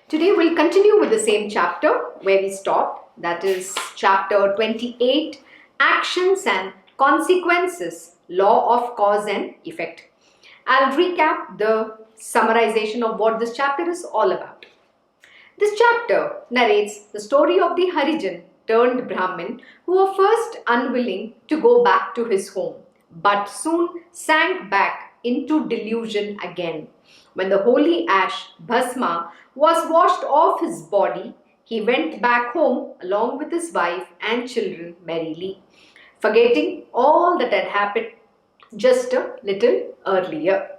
Today we'll continue with the same chapter where we stopped, that is chapter 28, Actions and Consequences, Law of Cause and Effect. I'll recap the summarization of what this chapter is all about. This chapter narrates the story of the Harijan-turned Brahmin who was first unwilling to go back to his home, but soon sank back into delusion again. When the holy ash, bhasma, was washed off his body, he went back home along with his wife and children merrily, forgetting all that had happened just a little earlier.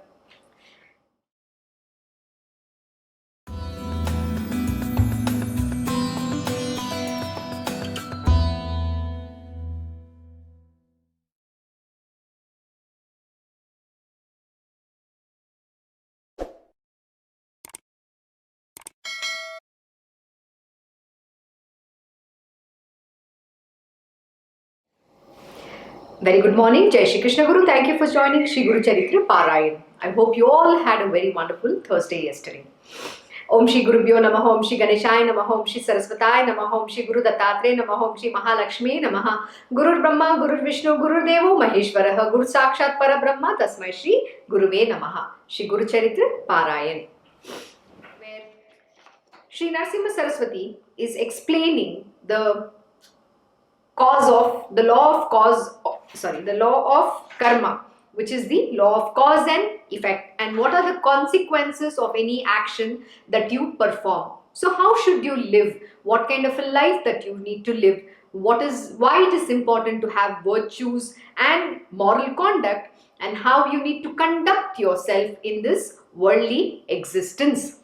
Very good morning. Jai Shri Krishna Guru. Thank you for joining Shree Charitra Parayan. I hope you all had a very wonderful Thursday yesterday. Om Shri Gurubhyo Namaha, Om Shri Ganeshaya Namaha, Om Shri Saraswataya Namaha, Om Shri Guru Dattatreya Namaha, Om Shri Mahalakshmi Namaha, Gurur Brahma, Gurur Vishnu, Gurur Devo Maheshwaraha, Guru Sakshat Parabrahma, Tasmai Shri Guruve Namaha. Shri Guru Charitra Parayan, where Shri Narasimha Saraswati is explaining the law of karma, which is the law of cause and effect, and what are the consequences of any action that you perform. So how should you live? What kind of a life that you need to live? Why it is important to have virtues and moral conduct, and how you need to conduct yourself in this worldly existence.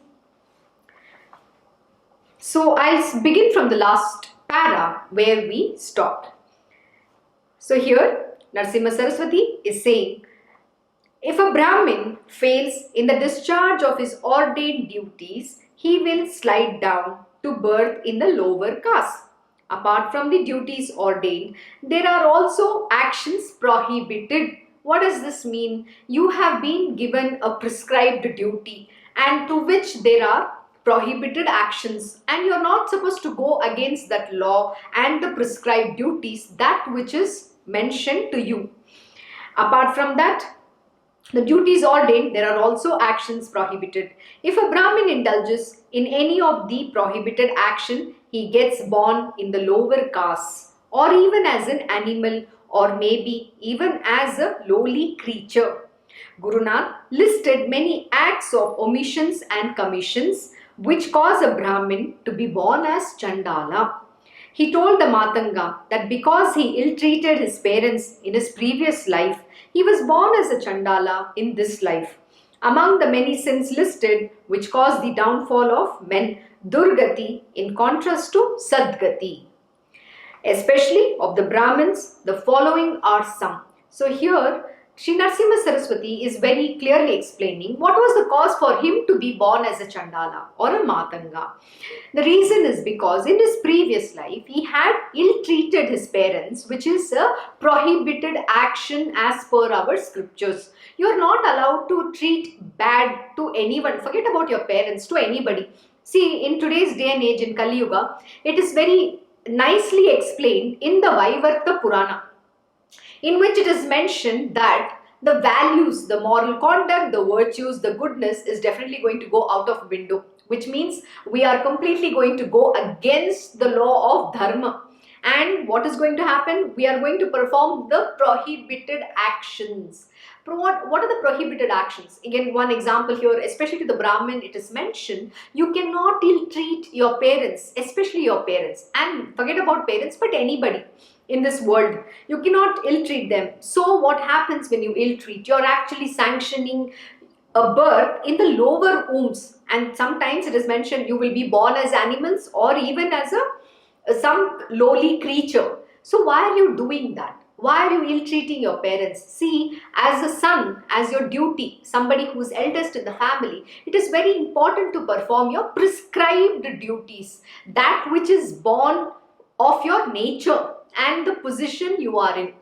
So I'll begin from the last para where we stopped. So here Narasimha Saraswati is saying, if a Brahmin fails in the discharge of his ordained duties, he will slide down to birth in the lower caste. Apart from the duties ordained, there are also actions prohibited. What does this mean? You have been given a prescribed duty, and to which there are prohibited actions, and you're not supposed to go against that law and the prescribed duties, that which is mentioned to you. Apart from that, the duties ordained, there are also actions prohibited. If a Brahmin indulges in any of the prohibited action, he gets born in the lower castes, or even as an animal, or maybe even as a lowly creature. Guru Nanak listed many acts of omissions and commissions which cause a Brahmin to be born as Chandala. He told the Matanga that because he ill-treated his parents in his previous life, he was born as a Chandala in this life. Among the many sins listed which cause the downfall of men, Durgati in contrast to Sadgati, especially of the Brahmins, the following are some. So here Shri Narasimha Saraswati is very clearly explaining what was the cause for him to be born as a Chandala or a Matanga. The reason is because in his previous life he had ill-treated his parents, which is a prohibited action as per our scriptures. You are not allowed to treat bad to anyone. Forget about your parents, to anybody. See, in today's day and age in Kali Yuga, it is very nicely explained in the Vaivarta Purana, in which it is mentioned that the values, the moral conduct, the virtues, the goodness is definitely going to go out of window, which means we are completely going to go against the law of dharma. And what is going to happen? We are going to perform the prohibited actions. What are the prohibited actions? Again, one example here, especially to the Brahmin, it is mentioned, you cannot ill-treat your parents, especially your parents. And forget about parents, but anybody in this world, you cannot ill-treat them. So what happens when you ill-treat? You're actually sanctioning a birth in the lower wombs, and sometimes it is mentioned you will be born as animals or even as some lowly creature. So why are you doing that? Why are you ill-treating your parents? See, as a son, as your duty, somebody who is eldest in the family, it is very important to perform your prescribed duties, that which is born of your nature and the position you are in.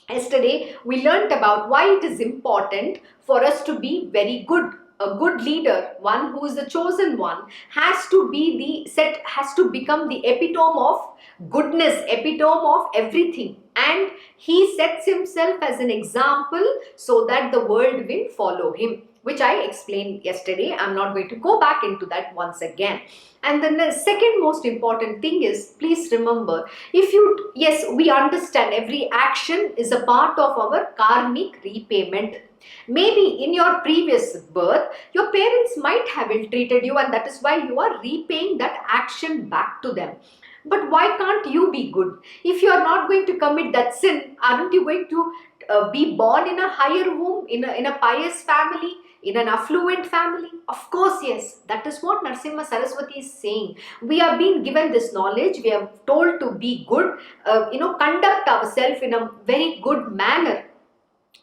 Yesterday, we learnt about why it is important for us to be very good a good leader, one who is the chosen one, has to become the epitome of goodness, epitome of everything. And he sets himself as an example so that the world will follow him, which I explained yesterday. I'm not going to go back into that once again. And then the second most important thing is, please remember, yes, we understand every action is a part of our karmic repayment. Maybe in your previous birth, your parents might have ill-treated you, and that is why you are repaying that action back to them. But why can't you be good? If you are not going to commit that sin, aren't you going to be born in a higher womb, in a pious family, in an affluent family? Of course, yes. That is what Narasimha Saraswati is saying. We are being given this knowledge. We are told to be good, conduct ourselves in a very good manner,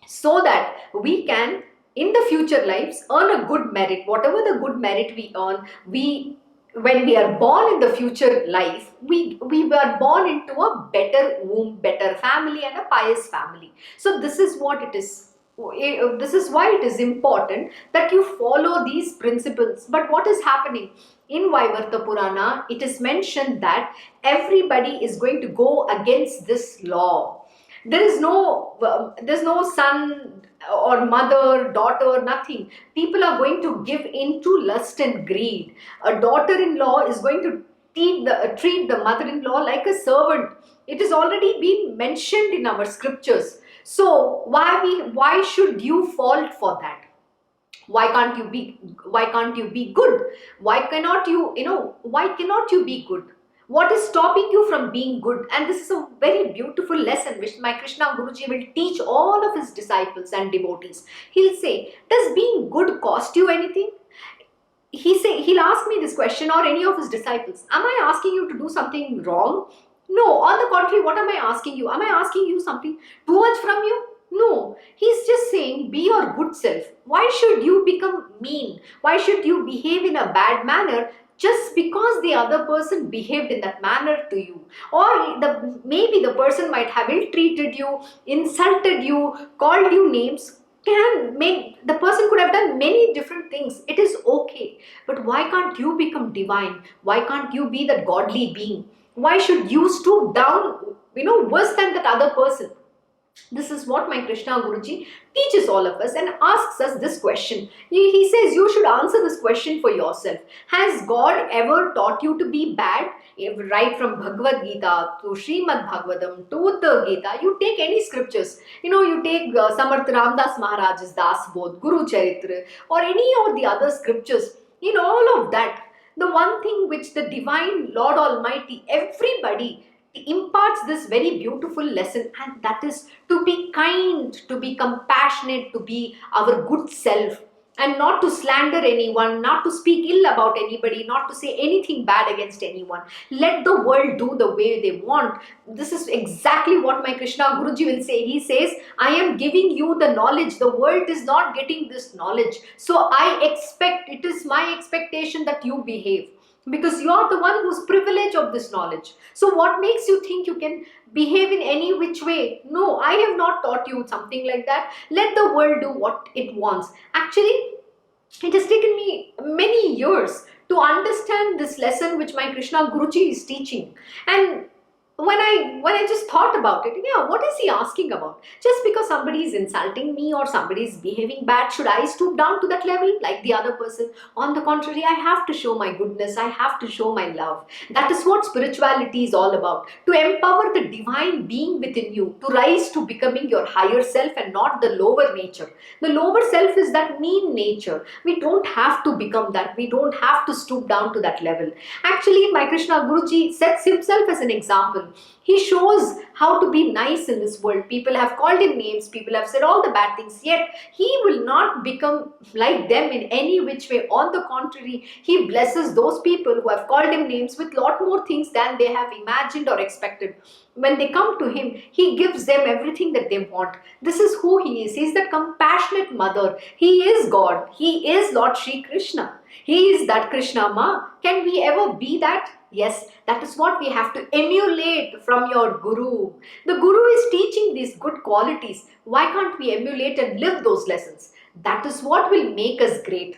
so that we can, in the future lives, earn a good merit. Whatever the good merit we earn, when we are born in the future life, we were born into a better womb, better family, and a pious family. So this is what it is. This is why it is important that you follow these principles. But what is happening? In Vaivarta Purana, it is mentioned that everybody is going to go against this law. There's no son or mother, daughter, nothing. People are going to give into lust and greed. A daughter-in-law is going to treat the mother-in-law like a servant. It has already been mentioned in our scriptures. So why should you fall for that? Why can't you be good? Why cannot you be good? What is stopping you from being good? And this is a very beautiful lesson which my Krishna Guruji will teach all of his disciples and devotees. He'll say, does being good cost you anything? He'll ask me this question, or any of his disciples. Am I asking you to do something wrong? No, on the contrary, what am I asking you? Am I asking you something too much from you? No, he's just saying, be your good self. Why should you become mean? Why should you behave in a bad manner just because the other person behaved in that manner to you? Or maybe the person might have ill-treated you, insulted you, called you names. The person could have done many different things. It is okay. But why can't you become divine? Why can't you be that godly being? Why should you stoop down, worse than that other person? This is what my Krishna Guruji teaches all of us and asks us this question. He says you should answer this question for yourself. Has God ever taught you to be bad? Right from Bhagavad Gita to Srimad Bhagavatam to the Gita, you take any scriptures. You take Samarth Ramdas Maharaj's Das Bodh, Guru Charitra, or any of the other scriptures. In all of that, the one thing which the divine Lord Almighty, everybody imparts this very beautiful lesson, and that is to be kind, to be compassionate, to be our good self, and not to slander anyone, not to speak ill about anybody, not to say anything bad against anyone. Let the world do the way they want. This is exactly what my Krishna Guruji will say. He says, I am giving you the knowledge. The world is not getting this knowledge. So it is my expectation that you behave, because you are the one who's privileged of this knowledge. So what makes you think you can behave in any which way? No, I have not taught you something like that. Let the world do what it wants. Actually, it has taken me many years to understand this lesson which my Krishna Guruji is teaching. And when I just thought about it, what is he asking about? Just because somebody is insulting me or somebody is behaving bad, should I stoop down to that level like the other person? On the contrary, I have to show my goodness. I have to show my love. That is what spirituality is all about. To empower the divine being within you, to rise to becoming your higher self and not the lower nature. The lower self is that mean nature. We don't have to become that. We don't have to stoop down to that level. Actually, my Krishna Guruji sets himself as an example. He shows how to be nice in this world. People have called him names, people have said all the bad things, yet he will not become like them in any which way. On the contrary, he blesses those people who have called him names with lot more things than they have imagined or expected. When they come to him, he gives them everything that they want. This is who he is. He is the compassionate mother. He is God. He is Lord Shri Krishna. He is that Krishna Ma. Can we ever be that? Yes, that is what we have to emulate from your Guru. The Guru is teaching these good qualities. Why can't we emulate and live those lessons? That is what will make us great.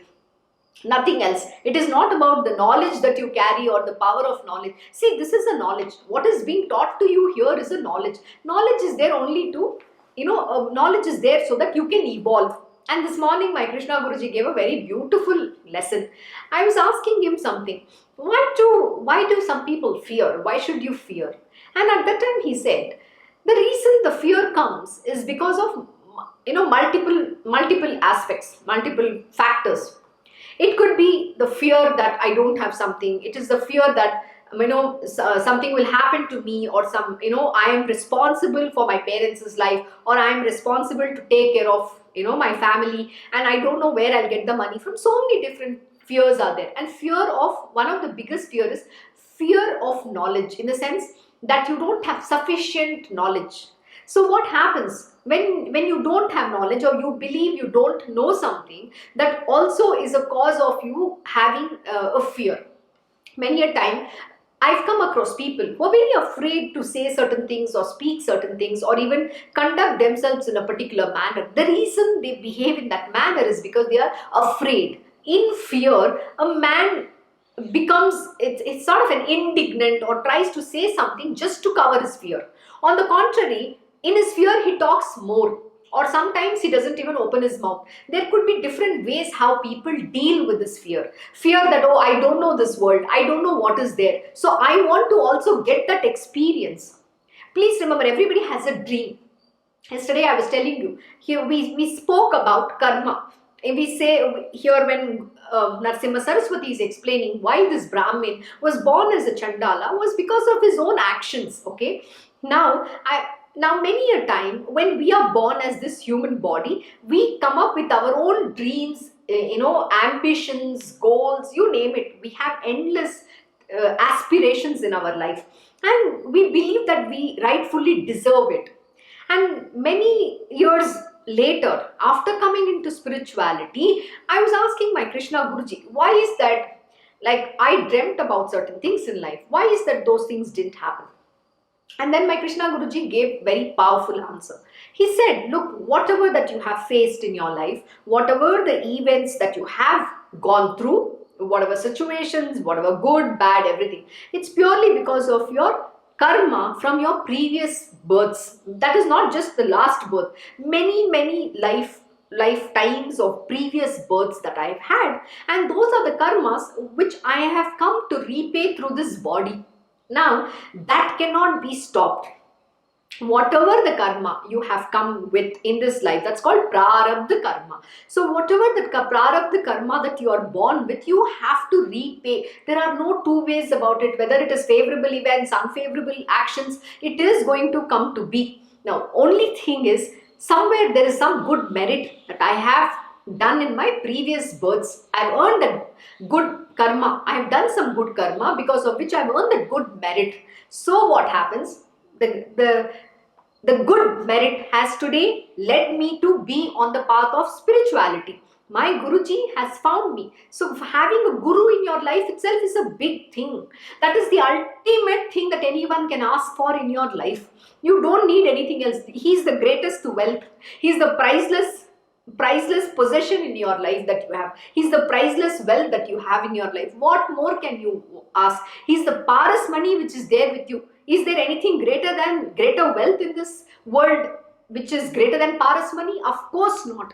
Nothing else. It is not about the knowledge that you carry or the power of knowledge. See, this is a knowledge. What is being taught to you here is a knowledge. Knowledge is there only to, knowledge is there so that you can evolve. And this morning, my Krishna Guruji gave a very beautiful lesson. I was asking him something. Why do some people fear? Why should you fear? And at that time, he said, the reason the fear comes is because of, multiple aspects, multiple factors. It could be the fear that I don't have something. It is the fear that something will happen to me, or I am responsible for my parents' life, or I am responsible to take care of my family, and I don't know where I'll get the money from. So many different fears are there, and one of the biggest fear is fear of knowledge, in the sense that you don't have sufficient knowledge. So what happens when you don't have knowledge, or you believe you don't know something, that also is a cause of you having a fear. Many a time I've come across people who are very afraid to say certain things or speak certain things or even conduct themselves in a particular manner. The reason they behave in that manner is because they are afraid. In fear, a man becomes, it's sort of an indignant, or tries to say something just to cover his fear. On the contrary, in his fear, he talks more, or sometimes he doesn't even open his mouth. There could be different ways how people deal with this fear. Fear that, oh, I don't know this world, I don't know what is there, so I want to also get that experience. Please remember, everybody has a dream. Yesterday I was telling you, here we spoke about karma. And we say here, when Narasimha Saraswati is explaining why this Brahmin was born as a Chandala, was because of his own actions. Okay, now many a time when we are born as this human body, we come up with our own dreams, ambitions, goals, you name it. We have endless aspirations in our life, and we believe that we rightfully deserve it. And many years later, after coming into spirituality, I was asking my Krishna Guruji, why is that, like, I dreamt about certain things in life, why is that those things didn't happen? And then my Krishna Guruji gave very powerful answer. He said, look, whatever that you have faced in your life, whatever the events that you have gone through, whatever situations, whatever good, bad, everything, it's purely because of your karma from your previous births. That is not just the last birth. Many lifetimes of previous births that I have had, and those are the karmas which I have come to repay through this body. Now that cannot be stopped. Whatever the karma you have come with in this life, that's called prarabdha karma. So whatever the prarabdha karma that you are born with, you have to repay. There are no two ways about it. Whether it is favorable events, unfavorable actions, it is going to come to be. Now only thing is, somewhere there is some good merit that I have done in my previous births. I have earned a good karma. I have done some good karma, because of which I have earned a good merit. So what happens? The good merit has today led me to be on the path of spirituality. My Guruji has found me. So having a guru in your life itself is a big thing. That is the ultimate thing that anyone can ask for in your life. You don't need anything else. He is the greatest wealth. He is the priceless possession in your life that you have. He's the priceless wealth that you have in your life. What more can you ask? He's the paras money which is there with you. Is there anything greater wealth in this world which is greater than paras money? Of course not.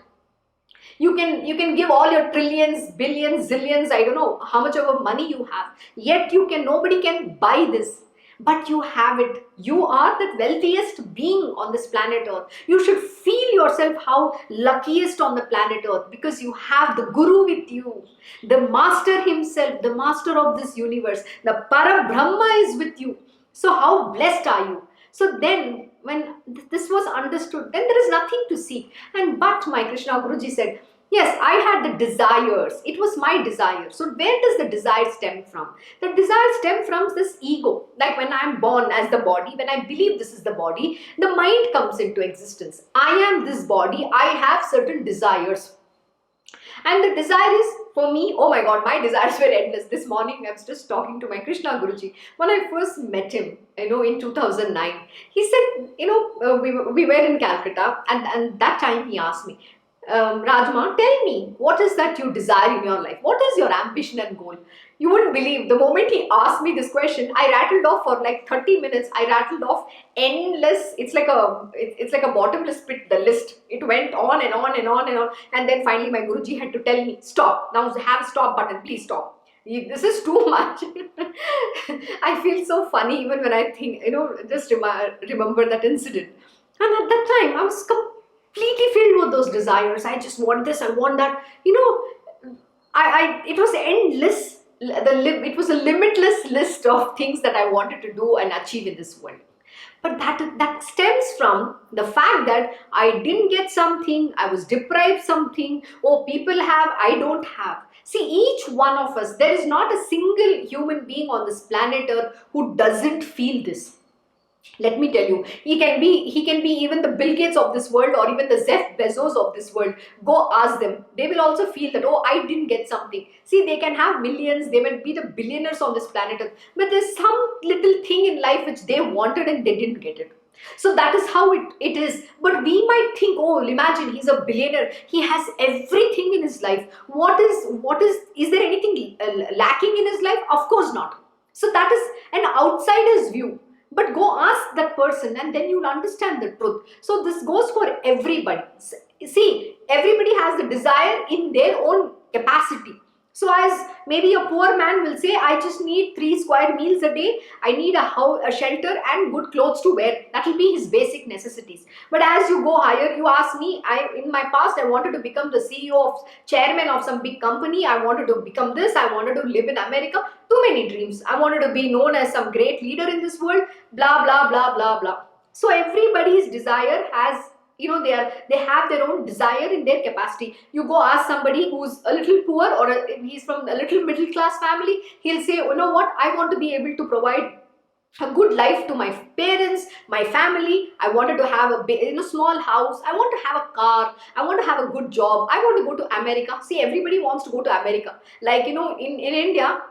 You can give all your trillions, billions, zillions, I don't know how much of a money you have, yet nobody can buy this. But you have it. You are the wealthiest being on this planet Earth. You should feel yourself how luckiest on the planet Earth, because you have the Guru with you, the Master himself, the Master of this universe, the Parabrahma is with you. So how blessed are you? So then, when this was understood, then there is nothing to seek. But my Krishna Guruji said, yes, I had the desires. It was my desire. So where does the desire stem from? The desire stems from this ego. Like when I am born as the body, when I believe this is the body, the mind comes into existence. I am this body. I have certain desires. And the desire is, for me, oh my God, my desires were endless. This morning I was just talking to my Krishna Guruji. When I first met him, in 2009, he said, we were in Calcutta, and that time he asked me, Rajma, tell me, what is that you desire in your life? What is your ambition and goal? You wouldn't believe, the moment he asked me this question, I rattled off for like 30 minutes. I rattled off endless, it's like a bottomless pit, the list. It went on and on and on and on. And then finally my Guruji had to tell me, stop. Now have a stop button, please stop. This is too much. I feel so funny even when I think, just remember that incident. And at that time, I was completely filled with those desires. I just want this, I want that. It was endless. It was a limitless list of things that I wanted to do and achieve in this world. But that stems from the fact that I didn't get something, I was deprived something. Oh, people have, I don't have. See, each one of us, there is not a single human being on this planet Earth who doesn't feel this. Let me tell you, he can be even the Bill Gates of this world, or even the Jeff Bezos of this world. Go ask them. They will also feel that, oh, I didn't get something. See, they can have millions, they may be the billionaires on this planet Earth, but there's some little thing in life which they wanted and they didn't get it. So that is how it is. But we might think, oh, imagine he's a billionaire. He has everything in his life. Is there anything lacking in his life? Of course not. So that is an outsider's view. But go ask that person and then you'll understand the truth. So this goes for everybody. See, everybody has the desire in their own capacity. So as maybe a poor man will say, I just need 3 square meals a day. I need a shelter and good clothes to wear. That will be his basic necessities. But as you go higher, you ask me, in my past, I wanted to become the CEO chairman of some big company. I wanted to become this. I wanted to live in America. Too many dreams. I wanted to be known as some great leader in this world. Blah, blah, blah, blah, blah. So everybody's desire has, they have their own desire in their capacity. You go ask somebody who's a little poor, or he's from a little middle class family, he'll say, you know what, I want to be able to provide a good life to my parents, my family. I wanted to have a small house. I want to have a car. I want to have a good job. I want to go to America. See, everybody wants to go to America. Like, in India,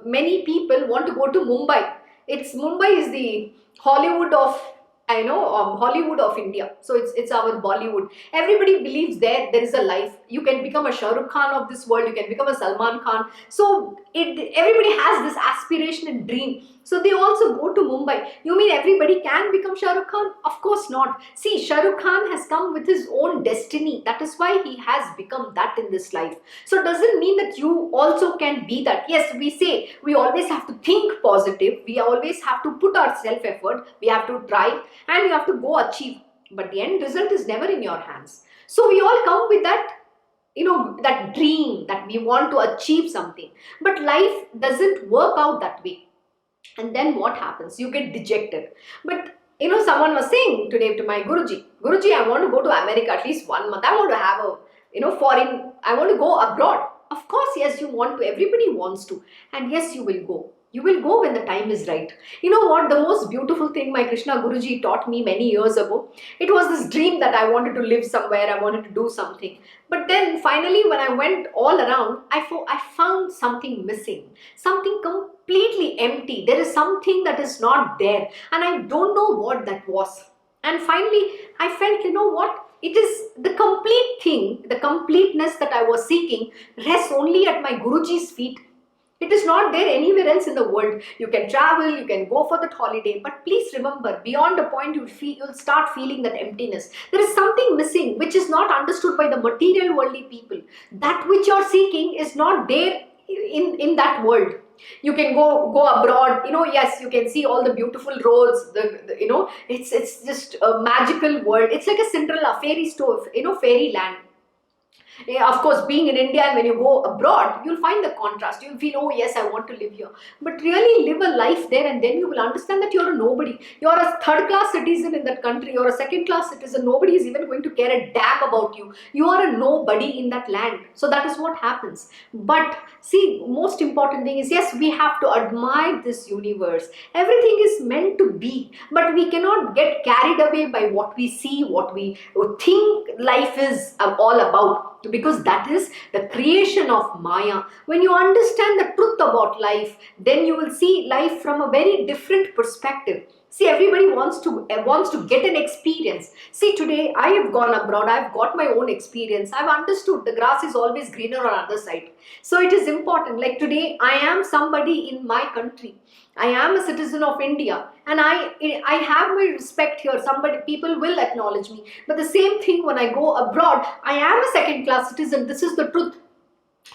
many people want to go to Mumbai. Mumbai is the Hollywood of Hollywood of India. So it's our Bollywood. Everybody believes there is a life. You can become a Shah Rukh Khan of this world. You can become a Salman Khan. So everybody has this aspiration and dream. So they also go to Mumbai. You mean everybody can become Shah Rukh Khan? Of course not. See, Shah Rukh Khan has come with his own destiny. That is why he has become that in this life. So it doesn't mean that you also can be that. Yes, we say we always have to think positive. We always have to put our self-effort. We have to try and you have to go achieve. But the end result is never in your hands. So we all come with that, that dream that we want to achieve something. But life doesn't work out that way. And then what happens? You get dejected. But someone was saying today to my Guruji, I want to go to America at least 1 month. I want to have I want to go abroad. Of course, yes, you want to. Everybody wants to. And yes, you will go. You will go when the time is right. You know what? The most beautiful thing my Krishna Guruji taught me many years ago, it was this dream that I wanted to live somewhere, I wanted to do something. But then finally when I went all around, I found something missing, something completely empty. There is something that is not there and I don't know what that was. And finally I felt, you know what? It is the complete thing, the completeness that I was seeking rests only at my Guruji's feet. It is not there anywhere else in the world. You can travel, you can go for that holiday, but please remember, beyond a point you'll start feeling that emptiness. There is something missing which is not understood by the material worldly people. That which you're seeking is not there in that world. You can go abroad, yes, you can see all the beautiful roads, it's just a magical world. It's like a Cinderella fairy story, fairyland. Yeah, of course, being in India and when you go abroad, you'll find the contrast. You'll feel, oh yes, I want to live here. But really live a life there and then you will understand that you're a nobody. You're a third-class citizen in that country. You're a second-class citizen. Nobody is even going to care a damn about you. You are a nobody in that land. So that is what happens. But see, most important thing is, yes, we have to admire this universe. Everything is meant to be. But we cannot get carried away by what we see, what we think life is all about. Because that is the creation of Maya. When you understand the truth about life, then you will see life from a very different perspective. See, everybody wants to get an experience. See, today I have gone abroad, I've got my own experience, I've understood the grass is always greener on the other side. So it is important. Like today, I am somebody in my country. I am a citizen of India, and I have my respect here. People will acknowledge me. But the same thing when I go abroad, I am a second class citizen. This is the truth.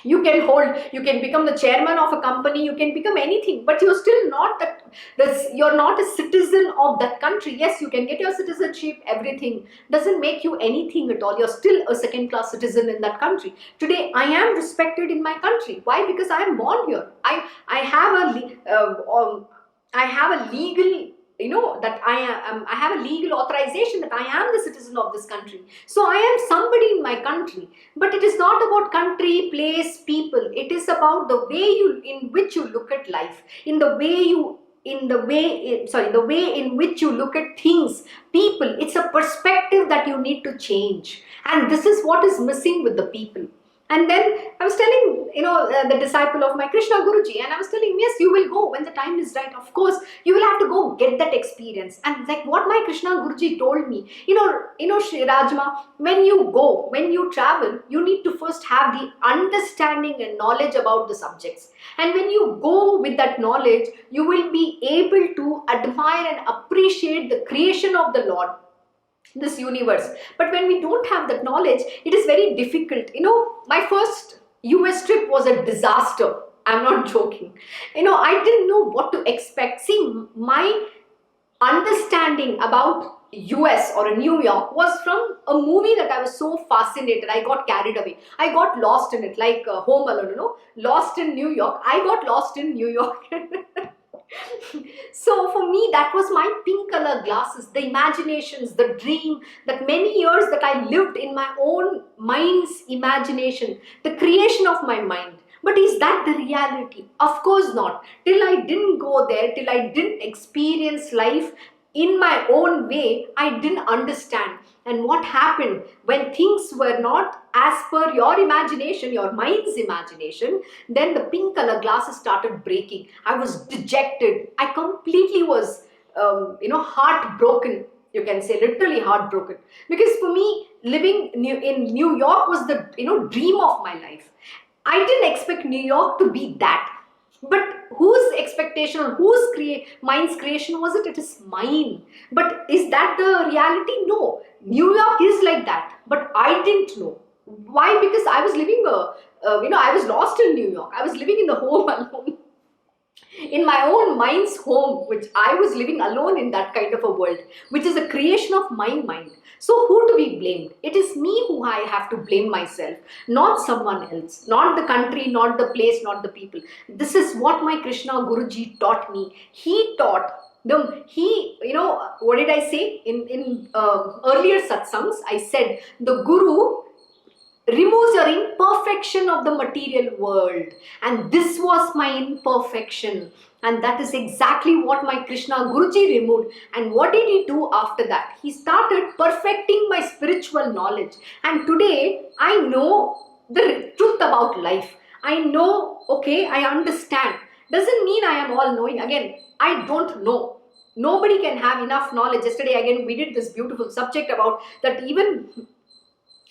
You can become the chairman of a company, you can become anything, but you're still not you're not a citizen of that country. Yes, you can get your citizenship, everything doesn't make you anything at all. You're still a second class citizen in that country. Today, I am respected in my country. Why? Because I am born here. I have a legal, that I have a legal authorization that I am the citizen of this country. So I am somebody in my country. But it is not about country, place, people. It is about the way in which you look at life, the way in which you look at things, people. It's a perspective that you need to change. And this is what is missing with the people. And then I was telling, the disciple of my Krishna Guruji, and I was telling him, yes, you will go when the time is right. Of course, you will have to go get that experience. And like what my Krishna Guruji told me, Shree RajShree, when you travel, you need to first have the understanding and knowledge about the subjects. And when you go with that knowledge, you will be able to admire and appreciate the creation of the Lord, this universe. But when we don't have that knowledge, it is very difficult. My first US trip was a disaster. I'm not joking. I didn't know what to expect. See, my understanding about US or New York was from a movie that I was so fascinated. I got carried away. I got lost in it, like Home Alone, lost in New York. I got lost in New York. So for me, that was my pink color glasses, the imaginations, the dream, that many years that I lived in my own mind's imagination, the creation of my mind. But is that the reality? Of course not. Till I didn't go there, till I didn't experience life in my own way, I didn't understand. And what happened when things were not as per your imagination, your mind's imagination, then the pink color glasses started breaking. I was dejected. I completely was, heartbroken. You can say literally heartbroken. Because for me, living in New York was the, dream of my life. I didn't expect New York to be that. But whose expectation or whose mind's creation was it? It is mine. But is that the reality? No. New York is like that. But I didn't know. Why? Because I was living I was lost in New York. I was living in the home alone. In my own mind's home, which I was living alone in that kind of a world, which is a creation of my mind. So who to be blamed? It is me who I have to blame myself, not someone else, not the country, not the place, not the people. This is what my Krishna Guruji taught me. He taught them. What did I say? In earlier satsangs, I said the Guru removes your imperfection of the material world, and this was my imperfection, and that is exactly what my Krishna Guruji removed. And what did he do after that? He started perfecting my spiritual knowledge, and today I know the truth about life. I know, okay, I understand. Doesn't mean I am all knowing. Again, I don't know. Nobody can have enough knowledge. Yesterday again we did this beautiful subject about that. Even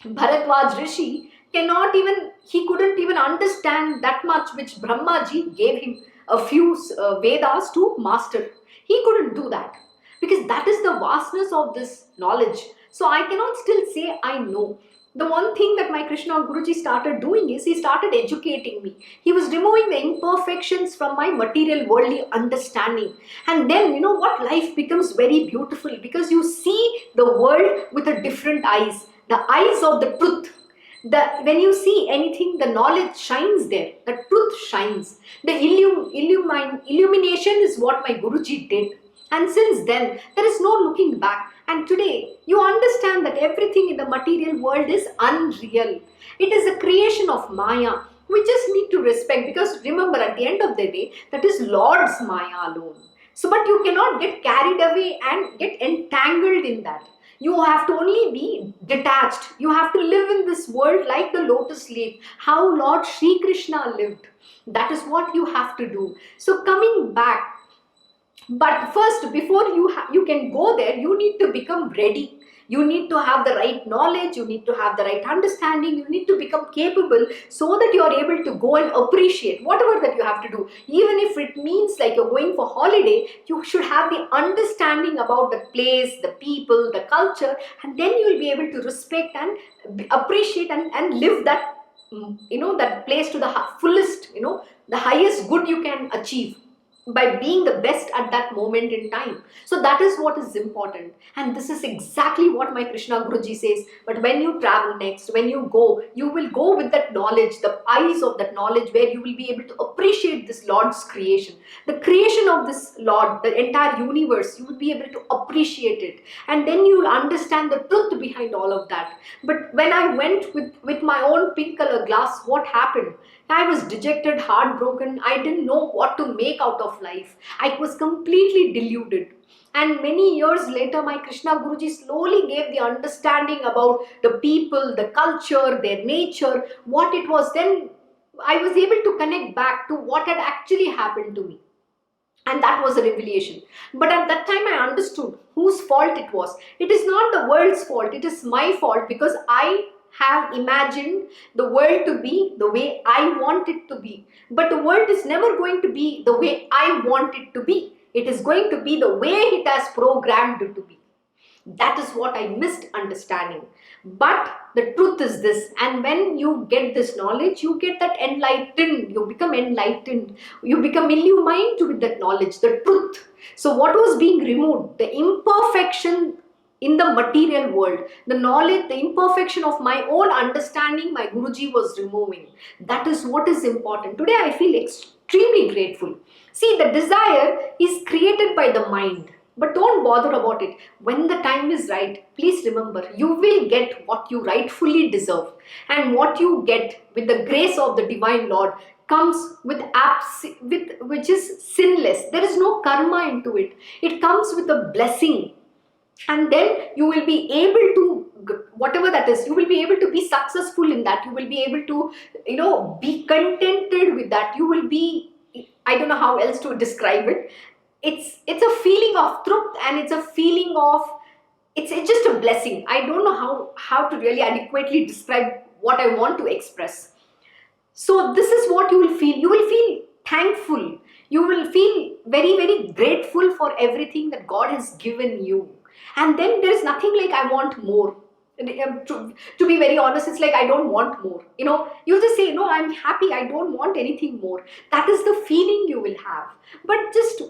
Bharadwaj Rishi couldn't even understand that much which Brahmaji gave him a few Vedas to master. He couldn't do that because that is the vastness of this knowledge. So I cannot still say I know. The one thing that my Krishna Guruji started doing is he started educating me. He was removing the imperfections from my material worldly understanding. And then, life becomes very beautiful because you see the world with a different eyes. The eyes of the truth. When you see anything, the knowledge shines there. The truth shines. The illumination is what my Guruji did. And since then, there is no looking back. And today, you understand that everything in the material world is unreal. It is a creation of Maya. We just need to respect, because remember, at the end of the day, that is Lord's Maya alone. So, but you cannot get carried away and get entangled in that. You have to only be detached. You have to live in this world like the lotus leaf. How Lord Shri Krishna lived. That is what you have to do. So coming back But first, before you can go there, you need to become ready. You need to have the right knowledge, you need to have the right understanding, you need to become capable so that you are able to go and appreciate whatever that you have to do. Even if it means like you're going for holiday, you should have the understanding about the place, the people, the culture, and then you will be able to respect and appreciate and live that, that place to the fullest, the highest good you can achieve by being the best at that moment in time. So that is what is important, and this is exactly what my Krishna Guruji says. But when you travel next, when you go, you will go with that knowledge, the eyes of that knowledge, where you will be able to appreciate this Lord's creation, the creation of this Lord, the entire universe. You will be able to appreciate it, and then you will understand the truth behind all of that. But when I went with my own pink color glass, what happened? I was dejected, heartbroken. I didn't know what to make out of life. I was completely deluded. And many years later, my Krishna Guruji slowly gave the understanding about the people, the culture, their nature, what it was. Then I was able to connect back to what had actually happened to me. And that was a revelation. But at that time, I understood whose fault it was. It is not the world's fault. It is my fault, because I have imagined the world to be the way I want it to be. But the world is never going to be the way I want it to be. It is going to be the way it has programmed it to be. That is what I missed understanding. But the truth is this, and when you get this knowledge, you get that enlightened, you become enlightened, you become illumined with that knowledge, the truth. So what was being removed? The imperfection in the material world, the knowledge, the imperfection of my own understanding, my Guruji was removing. That is what is important. Today I feel extremely grateful. See, the desire is created by the mind, but don't bother about it. When the time is right, please remember, you will get what you rightfully deserve. And what you get with the grace of the Divine Lord comes with which is sinless. There is no karma into it. It comes with a blessing. And then you will be able to, whatever that is, you will be able to be successful in that. You will be able to, be contented with that. You will be, I don't know how else to describe it. It's a feeling of truth, and it's a feeling of, it's just a blessing. I don't know how to really adequately describe what I want to express. So this is what you will feel. You will feel thankful. You will feel very, very grateful for everything that God has given you. And then there's nothing like I want more. To be very honest, it's like I don't want more. You just say, no, I'm happy. I don't want anything more. That is the feeling you will have. But just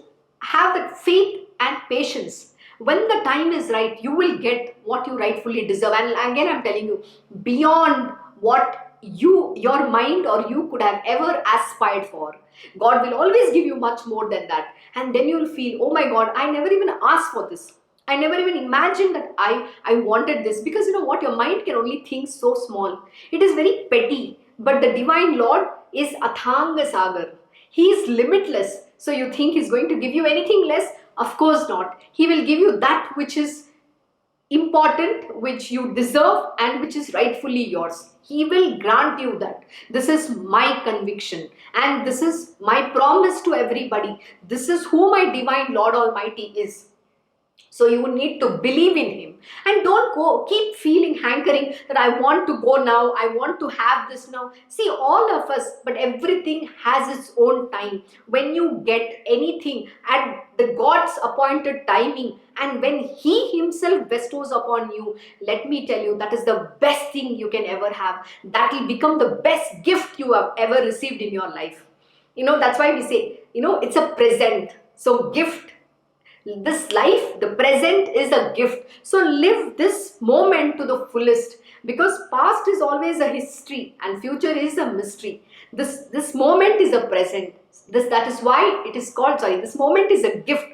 have that faith and patience. When the time is right, you will get what you rightfully deserve. And again, I'm telling you, beyond what your mind or you could have ever aspired for. God will always give you much more than that. And then you'll feel, oh my God, I never even asked for this. I never even imagined that I wanted this, because you know what, your mind can only think so small. It is very petty, but the Divine Lord is Athanga Sagar. He is limitless. So you think He's going to give you anything less? Of course not. He will give you that which is important, which you deserve, and which is rightfully yours. He will grant you that. This is my conviction, and this is my promise to everybody. This is who my Divine Lord Almighty is. So you need to believe in Him, and don't keep feeling hankering that I want to go now, I want to have this now. See, all of us, but everything has its own time. When you get anything at the God's appointed timing, and when He Himself bestows upon you, let me tell you, that is the best thing you can ever have. That will become the best gift you have ever received in your life. That's why we say, it's a present. So gift. This life, the present is a gift. So live this moment to the fullest, because past is always a history and future is a mystery. This moment is a present. That is why it is called, this moment is a gift.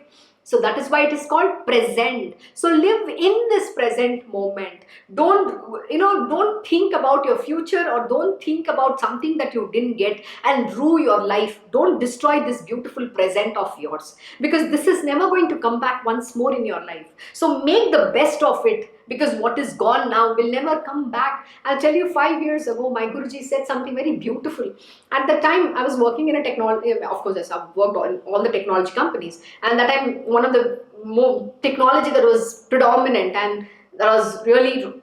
So that is why it is called present. So live in this present moment. Don't think about your future, or don't think about something that you didn't get and rue your life. Don't destroy this beautiful present of yours, because this is never going to come back once more in your life. So make the best of it. because what is gone now will never come back. I'll tell you, 5 years ago, my Guruji said something very beautiful. At the time, I was working in a technology, of course, yes, I've worked on all the technology companies, and that time, one of the more technology that was predominant and that was really,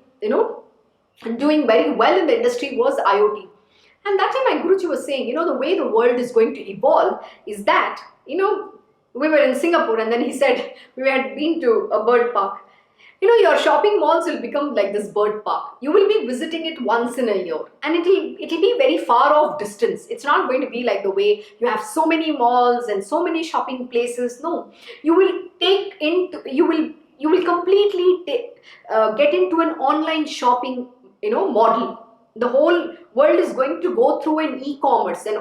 doing very well in the industry was IoT. And that time my Guruji was saying, the way the world is going to evolve is that, we were in Singapore, and then he said we had been to a bird park. Your shopping malls will become like this bird park. You will be visiting it once in a year, and it'll be very far off distance. It's not going to be like the way you have so many malls and so many shopping places. No, you will completely get into an online shopping model. The whole world is going to go through an e-commerce, and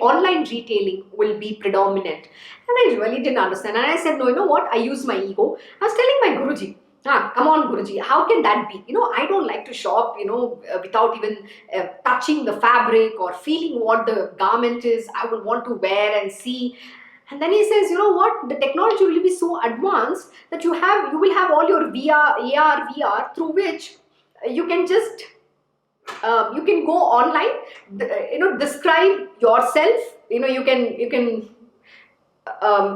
online retailing will be predominant. And I really didn't understand. And I said, no, you know what? I use my ego. I was telling my Guruji, come on, Guruji, how can that be? I don't like to shop, without even touching the fabric or feeling what the garment is. I will want to wear and see. And then he says, you know what? The technology will be so advanced that you will have all your AR, VR, through which you can just you can go online, describe yourself. You can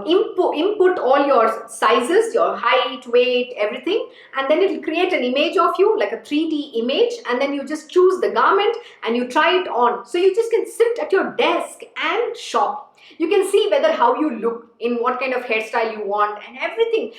input all your sizes, your height, weight, everything, and then it will create an image of you, like a 3D image, and then you just choose the garment and you try it on. So you just can sit at your desk and shop. You can see whether how you look, in what kind of hairstyle you want, and everything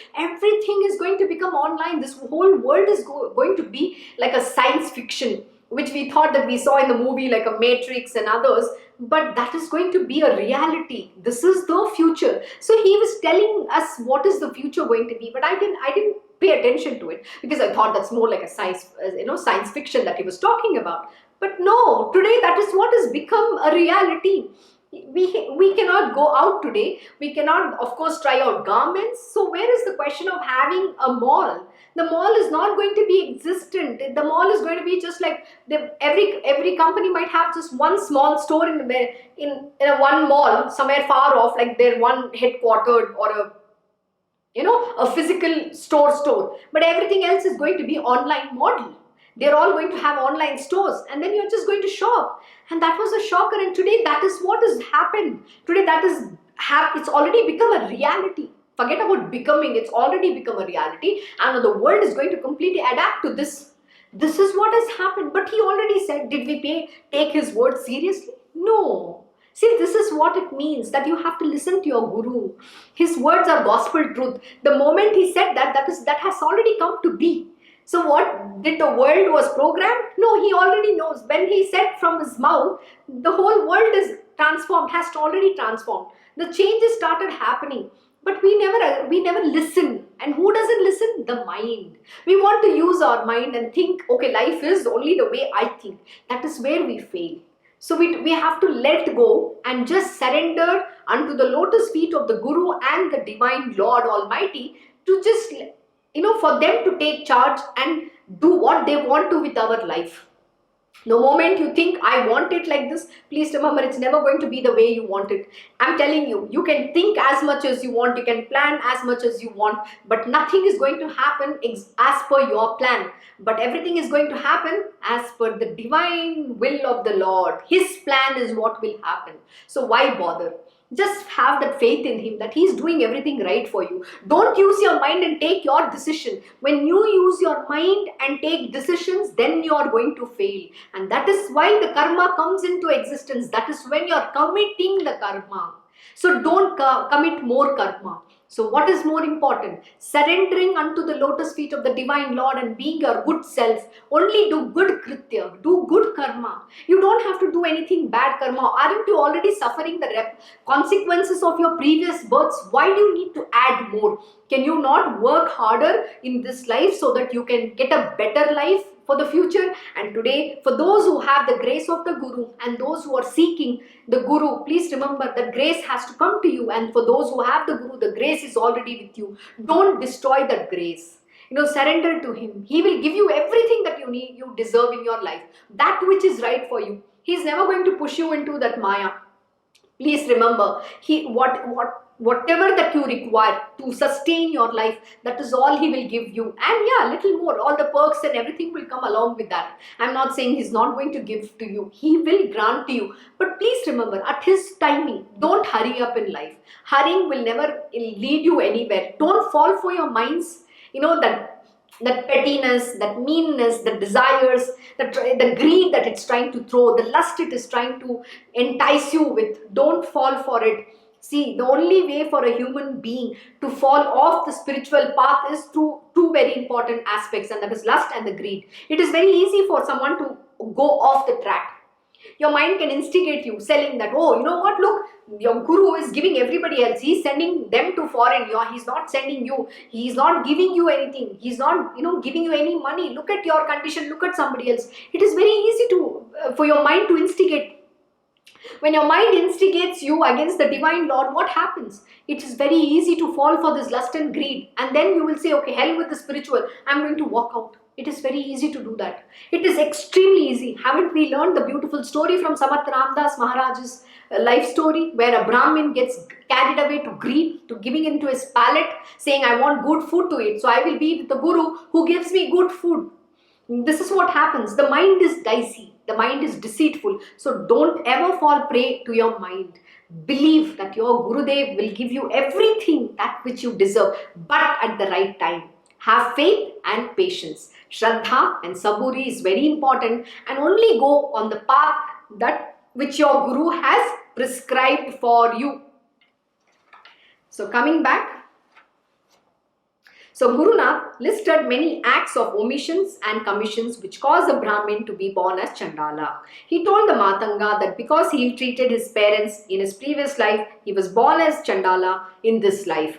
is going to become online. This whole world is going to be like a science fiction, which we thought that we saw in the movie like a Matrix and others, but that is going to be a reality. This is the future. So he was telling us what is the future going to be, but I didn't pay attention to it, because I thought that's more like a science fiction that he was talking about. But no, today that is what has become a reality. We cannot go out today. We cannot, of course, try out garments. So where is the question of having a mall? The mall is not going to be existent. The mall is going to be just like every company might have just one small store in a one mall somewhere far off, like their one headquartered or a physical store. But everything else is going to be online model. They're all going to have online stores, and then you're just going to shop. And that was a shocker. And today that is what has happened. Today it's already become a reality. Forget about becoming, it's already become a reality. And the world is going to completely adapt to this. This is what has happened. But he already said, did we take his word seriously? No. See, this is what it means, that you have to listen to your Guru. His words are gospel truth. The moment he said that has already come to be. So what, did the world was programmed? No, he already knows. When he said from his mouth, the whole world is transformed, has already transformed. The changes started happening. But we never listen. And who doesn't listen? The mind. We want to use our mind and think, okay, life is only the way I think. That is where we fail. So we have to let go and just surrender unto the lotus feet of the Guru and the Divine Lord Almighty, to just, for them to take charge and do what they want to with our life. The moment you think, I want it like this, please remember, it's never going to be the way you want it. I'm telling you, you can think as much as you want, you can plan as much as you want, but nothing is going to happen as per your plan. But everything is going to happen as per the divine will of the Lord. His plan is what will happen. So why bother? Just have that faith in him that he's doing everything right for you. Don't use your mind and take your decision. When you use your mind and take decisions, then you are going to fail. And that is why the karma comes into existence. That is when you are committing the karma. So don't commit more karma. So what is more important? Surrendering unto the lotus feet of the Divine Lord and being your good self. Only do good kritya, do good karma. You don't have to do anything bad karma. Aren't you already suffering the consequences of your previous births? Why do you need to add more? Can you not work harder in this life so that you can get a better life for the future? And today, for those who have the grace of the Guru and those who are seeking the Guru, please remember that grace has to come to you. And for those who have the Guru, the grace is already with you. Don't destroy that grace. Surrender to him. He will give you everything that you need, you deserve in your life. That which is right for you. He's never going to push you into that Maya. Please remember, whatever that you require to sustain your life, that is all he will give you. And yeah, little more, all the perks and everything will come along with that. I'm not saying he's not going to give to you, he will grant to you, but please remember, at his timing. Don't hurry up in life. Hurrying will never lead you anywhere. Don't fall for your mind's, that pettiness, that meanness, the desires, the greed that it's trying to throw, the lust it is trying to entice you with. Don't fall for it. See, the only way for a human being to fall off the spiritual path is through two very important aspects, and that is lust and the greed. It is very easy for someone to go off the track. Your mind can instigate you, selling that, oh, you know what, look, your guru is giving everybody else. He's sending them to foreign. He's not sending you. He's not giving you anything. He's not, giving you any money. Look at your condition. Look at somebody else. It is very easy for your mind to instigate. When your mind instigates you against the divine Lord, what happens? It is very easy to fall for this lust and greed. And then you will say, okay, hell with the spiritual. I'm going to walk out. It is very easy to do that. It is extremely easy. Haven't we learned the beautiful story from Samat Ramdas Maharaj's life story, where a Brahmin gets carried away to greed, to giving into his palate, saying, I want good food to eat, so I will be with the Guru who gives me good food. This is what happens. The mind is dicey. The mind is deceitful. So don't ever fall prey to your mind. Believe that your Gurudev will give you everything that which you deserve, but at the right time. Have faith and patience. Shraddha and Saburi is very important, and only go on the path that which your Guru has prescribed for you. So coming back. So Guru Nanak listed many acts of omissions and commissions which caused the Brahmin to be born as Chandala. He told the Matanga that because he ill-treated his parents in his previous life, he was born as Chandala in this life.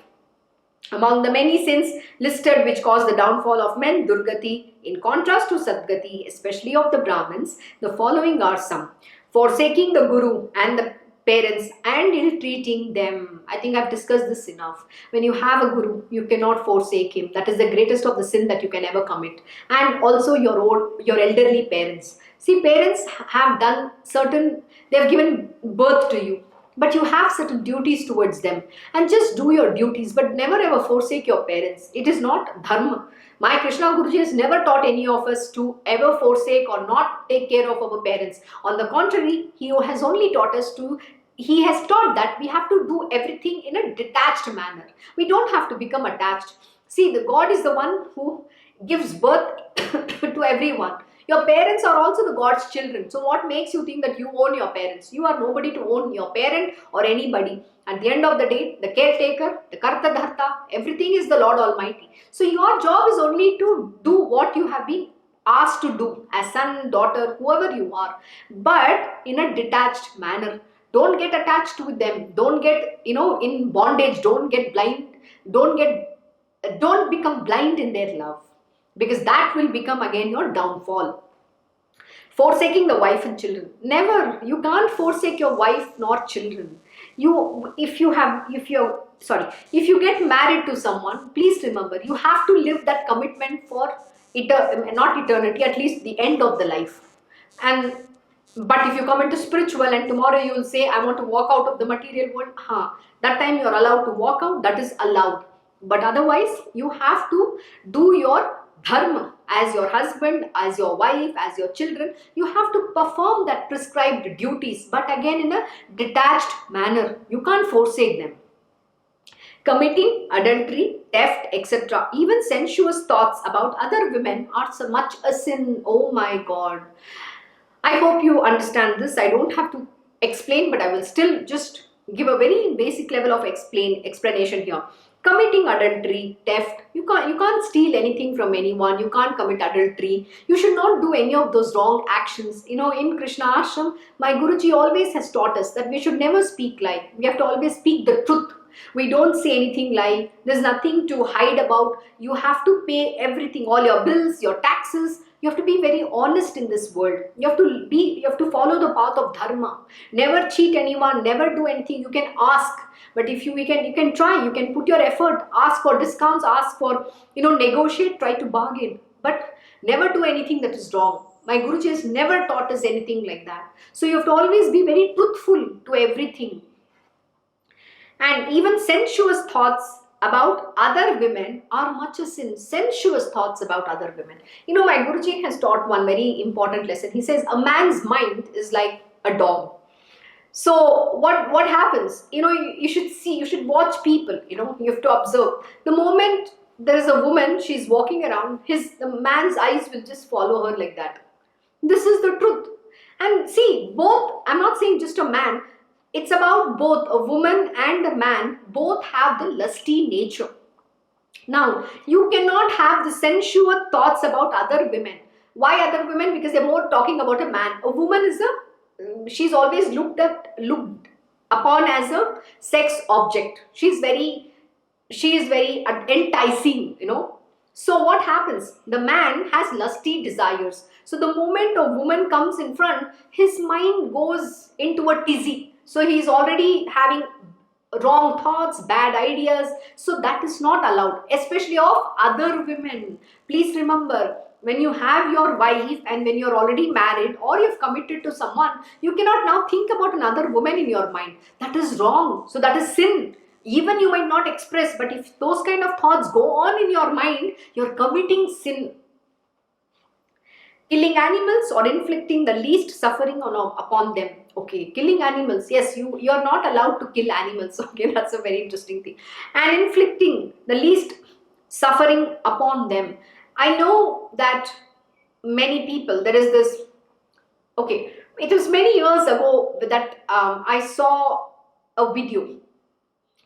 Among the many sins listed which caused the downfall of men, Durgati, in contrast to Sadgati, especially of the Brahmins, the following are some. Forsaking the Guru and the parents and ill-treating them. I think I've discussed this enough. When you have a Guru, you cannot forsake him. That is the greatest of the sin that you can ever commit. And also your elderly parents. See, parents have done they have given birth to you, but you have certain duties towards them, and just do your duties, but never ever forsake your parents. It is not dharma. My Krishna Guruji has never taught any of us to ever forsake or not take care of our parents. On the contrary, he has only taught us he has taught that we have to do everything in a detached manner. We don't have to become attached. See, the God is the one who gives birth to everyone. Your parents are also the God's children. So what makes you think that you own your parents? You are nobody to own your parent or anybody. At the end of the day, the caretaker, the karta dharta, everything is the Lord Almighty. So your job is only to do what you have been asked to do as son, daughter, whoever you are, but in a detached manner. Don't get attached with them. Don't get, in bondage. Don't get blind. Don't become blind in their love, because that will become again your downfall. Forsaking the wife and children. Never. You can't forsake your wife nor children. If you get married to someone, please remember, you have to live that commitment for not eternity, at least the end of the life. But if you come into spiritual and tomorrow you will say, I want to walk out of the material world, that time you are allowed to walk out, that is allowed. But otherwise, you have to do your dharma as your husband, as your wife, as your children. You have to perform that prescribed duties, but again in a detached manner. You can't forsake them. Committing adultery, theft, etc., even sensuous thoughts about other women are so much a sin. Oh my God. I hope you understand this. I don't have to explain, but I will still just give a very basic level of explanation here. Committing adultery, theft, you can't steal anything from anyone. You can't commit adultery. You should not do any of those wrong actions. In Krishna Ashram, my Guruji always has taught us that we should never speak lie. We have to always speak the truth. We don't say anything lie. There's nothing to hide about. You have to pay everything, all your bills, your taxes. You have to be very honest in this world. You have to follow the path of dharma. Never cheat anyone, never do anything. You can ask, but if you can try, you can put your effort, ask for discounts, ask for, negotiate, try to bargain, but never do anything that is wrong. My Guruji has never taught us anything like that. So you have to always be very truthful to everything. And even sensuous thoughts about other women are much a sin. Sensuous thoughts about other women. You know, my Guruji has taught one very important lesson. He says a man's mind is like a dog. So what happens? You know, you should see, you should watch people. You know, you have to observe. The moment there is a woman, she's walking around, the man's eyes will just follow her like that. This is the truth. And see, both, I'm not saying just a man, it's about both a woman and a man, both have the lusty nature. Now, you cannot have the sensual thoughts about other women. Why other women? Because they're more talking about a man. A woman is she's always looked upon as a sex object. She is very enticing, you know. So what happens? The man has lusty desires. So the moment a woman comes in front, his mind goes into a tizzy. So he's already having wrong thoughts, bad ideas. So that is not allowed, especially of other women. Please remember, when you have your wife and when you're already married or you've committed to someone, you cannot now think about another woman in your mind. That is wrong. So that is sin. Even you might not express, but if those kind of thoughts go on in your mind, you're committing sin. Killing animals or inflicting the least suffering upon them. Okay, killing animals. Yes, you're not allowed to kill animals. Okay, that's a very interesting thing. And inflicting the least suffering upon them. I know that many people, there is this, okay, it was many years ago that I saw a video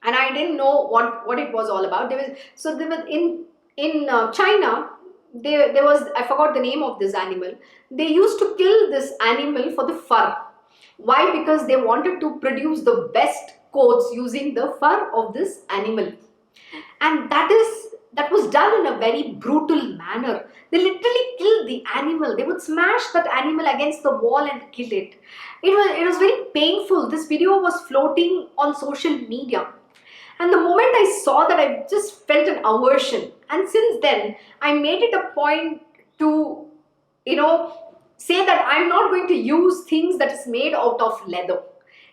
and I didn't know what it was all about. There was in China, there was, I forgot the name of this animal. They used to kill this animal for the fur. Why? Because they wanted to produce the best coats using the fur of this animal. And that was done in a very brutal manner. They literally killed the animal. They would smash that animal against the wall and kill it. It was very painful. This video was floating on social media. And the moment I saw that, I just felt an aversion. And since then, I made it a point to, you know, say that I'm not going to use things that is made out of leather.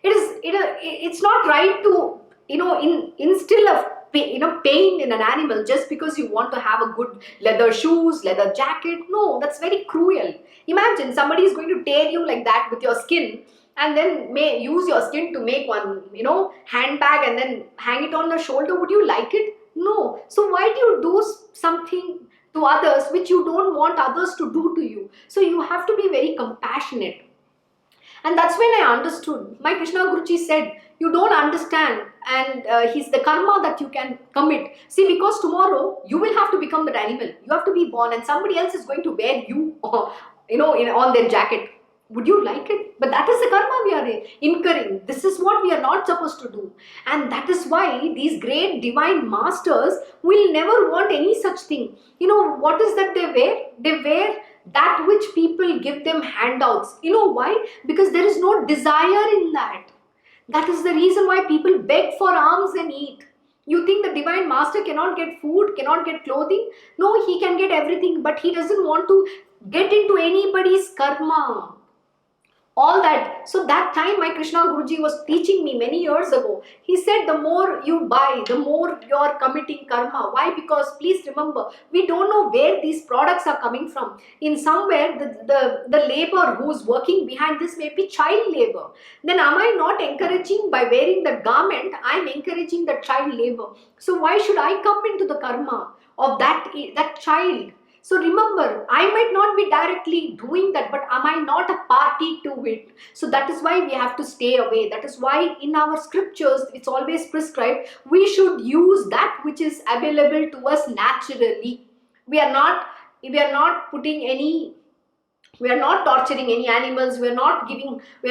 It's not right to, you know, instill a pain in an animal just because you want to have a good leather shoes, leather jacket. No, that's very cruel. Imagine somebody is going to tear you like that with your skin and then may use your skin to make one, you know, handbag and then hang it on the shoulder. Would you like it? No. So why do you do something to others which you don't want others to do to you? So you have to be very compassionate. And that's when I understood. My Krishna Guruji said, you don't understand, and he's the karma that you can commit. See, because tomorrow you will have to become that animal. You have to be born and somebody else is going to wear you, you know, on their jacket. Would you like it? But that is the karma we are incurring. This is what we are not supposed to do. And that is why these great divine masters will never want any such thing. You know, what is that they wear? They wear that which people give them handouts. You know why? Because there is no desire in that. That is the reason why people beg for alms and eat. You think the divine master cannot get food, cannot get clothing? No, he can get everything, but he doesn't want to get into anybody's karma. All that. So that time my Krishna Guruji was teaching me many years ago. He said the more you buy, the more you are committing karma. Why? Because please remember, we don't know where these products are coming from. In somewhere, the labor who's working behind this may be child labor. Then am I not encouraging by wearing that garment? I'm encouraging the child labor. So why should I come into the karma of that child? So remember, I might not be directly doing that, but am I not a party to it? So that is why we have to stay away. That is why in our scriptures, it's always prescribed, we should use that which is available to us naturally. We are not torturing any animals. We are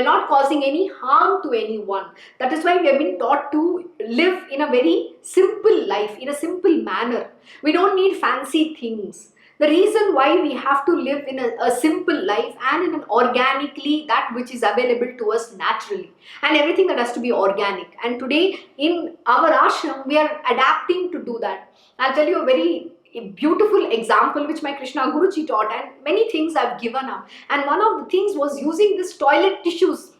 not causing any harm to anyone. That is why we have been taught to live in a very simple life, in a simple manner. We don't need fancy things. The reason why we have to live in a simple life and in an organically, that which is available to us naturally, and everything that has to be organic. And today in our ashram, we are adapting to do that. I'll tell you a very beautiful example which my Krishna Guruji taught, and many things I've given up. And one of the things was using this toilet tissues.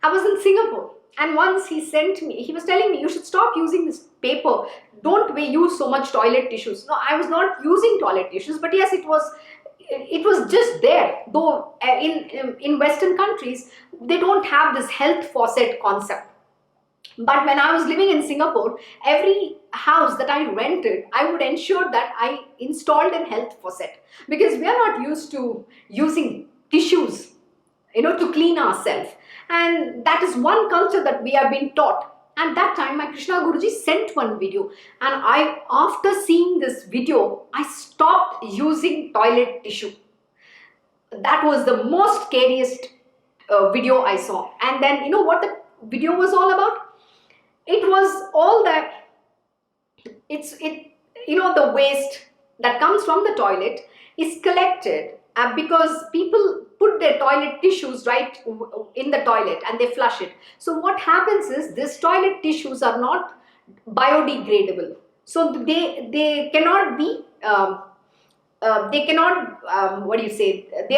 I was in Singapore. And once he sent me, he was telling me, you should stop using this paper. Don't we use so much toilet tissues? No, I was not using toilet tissues, but yes, it was just there. Though in Western countries, they don't have this health faucet concept. But when I was living in Singapore, every house that I rented, I would ensure that I installed a health faucet, because we are not used to using tissues, to clean ourselves. And that is one culture that we have been taught. And that time, my Krishna Guruji sent one video, and after seeing this video, I stopped using toilet tissue. That was the most scariest video I saw. And then, you know what the video was all about? It was all that, the waste that comes from the toilet is collected because people put their toilet tissues right in the toilet and they flush it. So what happens is, these toilet tissues are not biodegradable. So they cannot be, they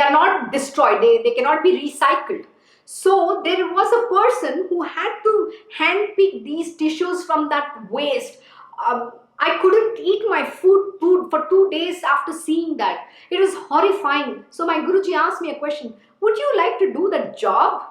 are not destroyed, they cannot be recycled. So there was a person who had to handpick these tissues from that waste. I couldn't eat my food for 2 days after seeing that. It was horrifying. So my Guruji asked me a question, would you like to do that job?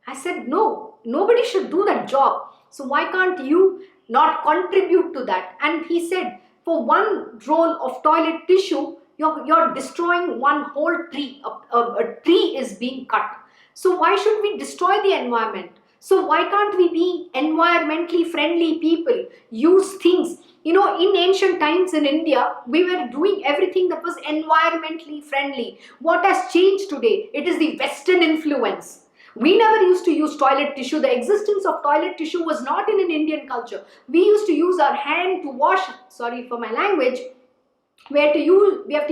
I said, no, nobody should do that job. So why can't you not contribute to that? And he said, for one roll of toilet tissue, you're destroying one whole tree. A tree is being cut. So why should we destroy the environment? So why can't we be environmentally friendly people? Use things. In ancient times in India, we were doing everything that was environmentally friendly. What has changed today? It is the Western influence. We never used to use toilet tissue. The existence of toilet tissue was not in an Indian culture. We used to use our hand to wash, sorry for my language, we have to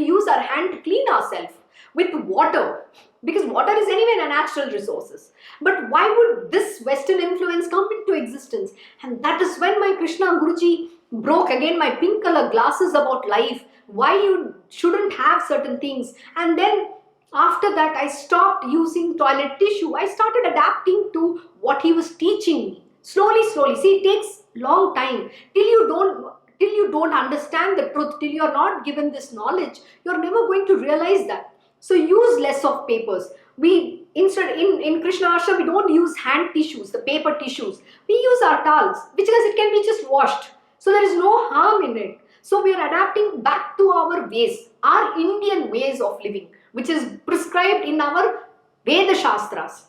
use our hand to clean ourselves with water, because water is anyway a natural resources. But why would this Western influence come into existence? And that is when my Krishna Guruji broke again my pink color glasses about life, why you shouldn't have certain things. And then after that, I stopped using toilet tissue. I started adapting to what he was teaching me. Slowly. See, it takes long time. Till you don't understand the truth, till you're not given this knowledge, you're never going to realize that. So use less of papers. Instead in Krishna Ashram, we don't use hand tissues, the paper tissues. We use our towels, because it can be just washed. So there is no harm in it. So we are adapting back to our ways, our Indian ways of living, which is prescribed in our Veda Shastras.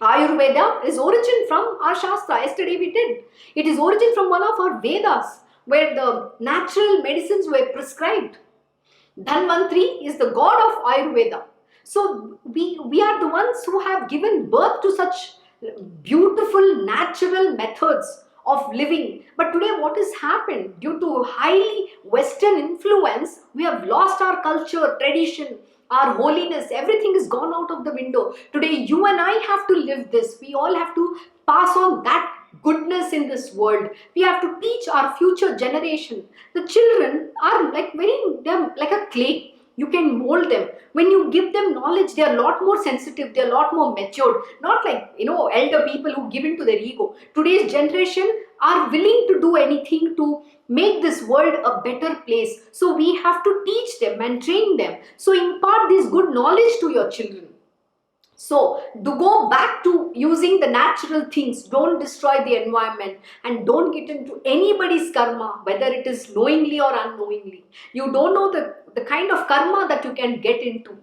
Ayurveda is origin from our Shastra. Yesterday we did. It is origin from one of our Vedas, where the natural medicines were prescribed. Dhanvantri is the god of Ayurveda. So we are the ones who have given birth to such beautiful natural methods of living. But today what has happened? Due to highly Western influence, we have lost our culture, tradition, our holiness. Everything is gone out of the window. Today you and I have to live this. We all have to pass on that goodness in this world. We have to teach our future generation. The children are like like a clay. You can mold them. When you give them knowledge, they are a lot more sensitive, they are a lot more matured. Not like, elder people who give in to their ego. Today's generation are willing to do anything to make this world a better place. So we have to teach them and train them. So impart this good knowledge to your children. So to go back to using the natural things, don't destroy the environment and don't get into anybody's karma, whether it is knowingly or unknowingly. You don't know the kind of karma that you can get into.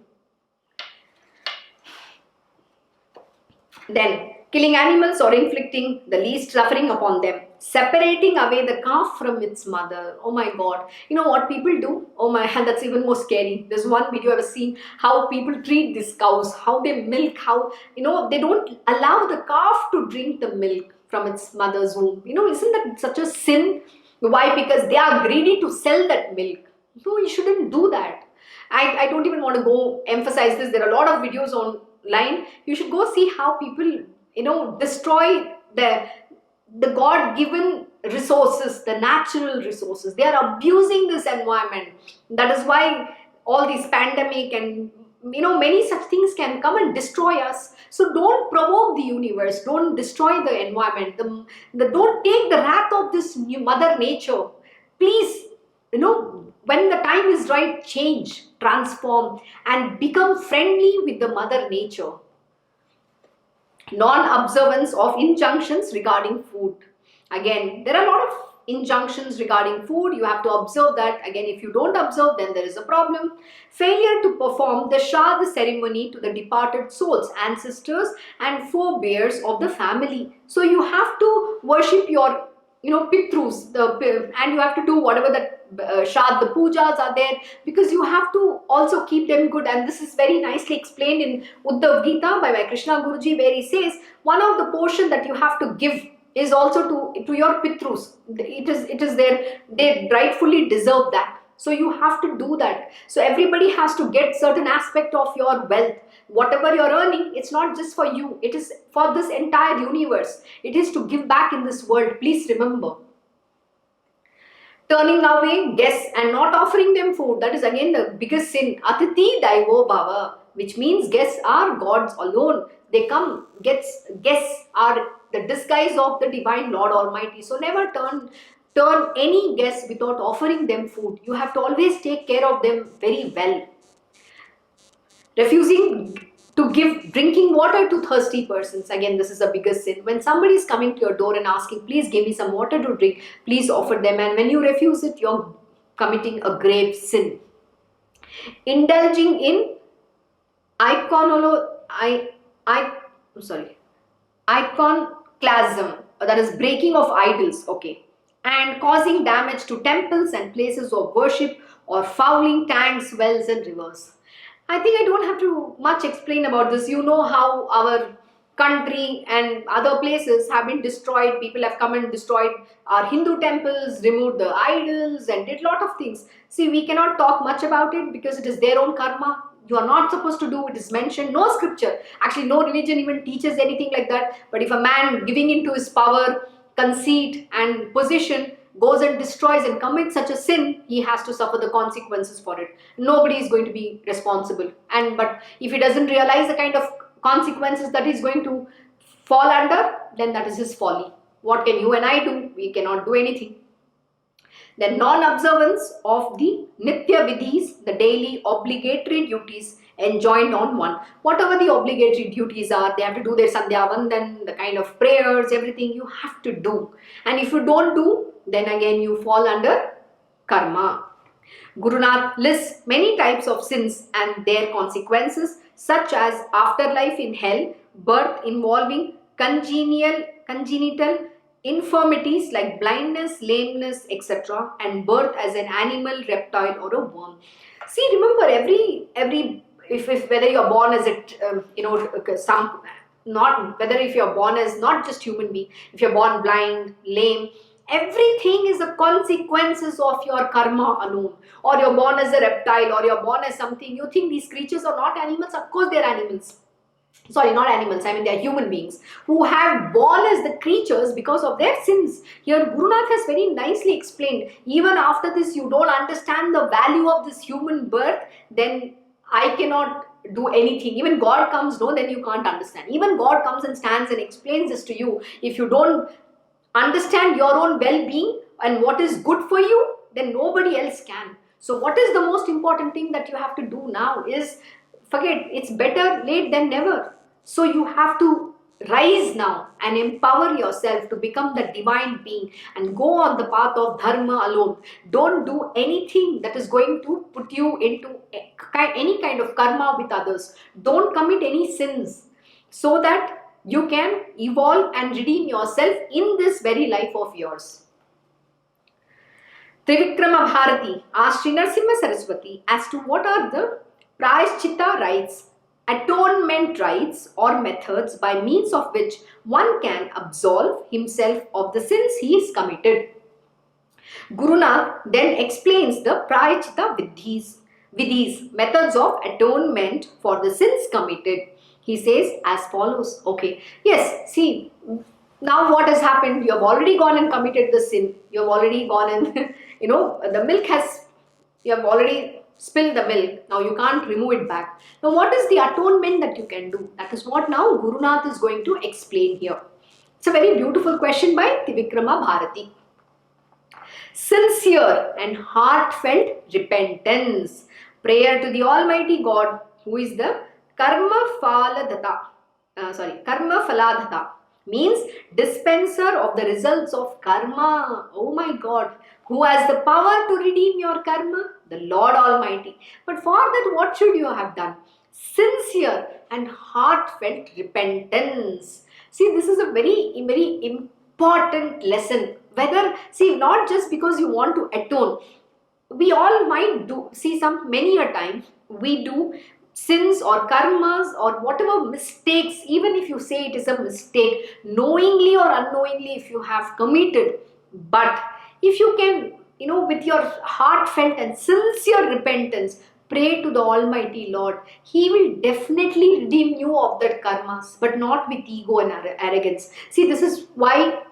Then, killing animals or inflicting the least suffering upon them. Separating away the calf from its mother. Oh my God. You know what people do? Oh my, and that's even more scary. There's one video I was seeing how people treat these cows, how they milk, how, they don't allow the calf to drink the milk from its mother's womb. Isn't that such a sin? Why? Because they are greedy to sell that milk. No, you shouldn't do that. I don't even want to go emphasize this. There are a lot of videos online. You should go see how people, destroy the God-given resources, the natural resources. They are abusing this environment. That is why all these pandemic and many such things can come and destroy us. So don't provoke the universe, don't destroy the environment, don't take the wrath of this new mother nature. Please, when the time is right, change, transform, and become friendly with the mother nature. Non-observance of injunctions regarding food. Again, there are a lot of injunctions regarding food. You have to observe that. Again, if you don't observe, then there is a problem. Failure to perform the Shraddha ceremony to the departed souls, ancestors and forebears of the family. So you have to worship your Pitrus, and you have to do whatever that Shraddha pujas are there, because you have to also keep them good. And this is very nicely explained in Uddhav Gita by Krishna Guruji, where he says one of the portion that you have to give is also to your Pitrus. It is there, they rightfully deserve that. So you have to do that. So everybody has to get certain aspect of your wealth. Whatever you're earning, it's not just for you. It is for this entire universe. It is to give back in this world. Please remember. Turning away guests and not offering them food. That is again the biggest sin. Atiti Daivo Bhava, which means guests are gods alone. They come, guests are the disguise of the divine Lord Almighty. So never turn any guest without offering them food. You have to always take care of them very well. Refusing to give drinking water to thirsty persons. Again, this is the biggest sin. When somebody is coming to your door and asking, please give me some water to drink, please offer them. And when you refuse it, you're committing a grave sin. Indulging in iconoclasm, that is breaking of idols, okay, and causing damage to temples and places of worship, or fouling tanks, wells and rivers. I think I don't have to much explain about this. You know how our country and other places have been destroyed. People have come and destroyed our Hindu temples, removed the idols and did lot of things. See, we cannot talk much about it because it is their own karma. You are not supposed to do, it is mentioned. No scripture, actually no religion even teaches anything like that. But if a man giving into his power, conceit and position goes and destroys and commits such a sin, he has to suffer the consequences for it. Nobody is going to be responsible. But if he doesn't realize the kind of consequences that he's going to fall under, then that is his folly. What can you and I do? We cannot do anything. The non-observance of the Nitya Vidhis, the daily obligatory duties enjoined on one. Whatever the obligatory duties are, they have to do their Sandhya Vandan, the kind of prayers, everything you have to do. And if you don't do, then again you fall under karma. Gurunath lists many types of sins and their consequences, such as afterlife in hell, birth involving congenital infirmities like blindness, lameness, etc., and birth as an animal, reptile or a worm. See, remember if whether you are born as if you are born as not just human being, if you are born blind, lame, everything is the consequences of your karma alone. Or you are born as a reptile, or you are born as something. You think these creatures are not animals? Of course they are animals. Sorry, not animals, I mean they are human beings who have born as the creatures because of their sins. Here Gurunath has very nicely explained, even after this you don't understand the value of this human birth, then I cannot do anything. Even God comes, no, then you can't understand. Even God comes and stands and explains this to you. If you don't understand your own well-being and what is good for you, then nobody else can. So what is the most important thing that you have to do now is, forget, it's better late than never. So you have to rise now and empower yourself to become the divine being and go on the path of dharma alone. Don't do anything that is going to put you into any kind of karma with others. Don't commit any sins, so that you can evolve and redeem yourself in this very life of yours. Trivikrama Bharati asked Sri Narasimha Saraswati as to what are the Prayashchitta rites, atonement rites or methods by means of which one can absolve himself of the sins he has committed. Gurunath then explains the Prayashchitta vidhis, methods of atonement for the sins committed. He says as follows. Okay, yes, see, now what has happened? You have already gone and committed the sin. You have already gone and, the milk has, you have already spill the milk. Now you can't remove it back. Now what is the atonement that you can do? That is what now Guru Nath is going to explain here. It's a very beautiful question by Trivikrama Bharati. Sincere and heartfelt repentance. Prayer to the Almighty God, who is the Karma Phaladhata, means dispenser of the results of karma. Oh my God, who has the power to redeem your karma? The Lord Almighty. But for that, what should you have done? Sincere and heartfelt repentance. See, this is a very, very important lesson. Whether, see, not just because you want to atone, we all might do, see, many a time we do sins or karmas or whatever mistakes, even if you say it is a mistake, knowingly or unknowingly, if you have committed. But if you can, with your heartfelt and sincere repentance, pray to the Almighty Lord, He will definitely redeem you of that karmas, but not with ego and arrogance. See, this is why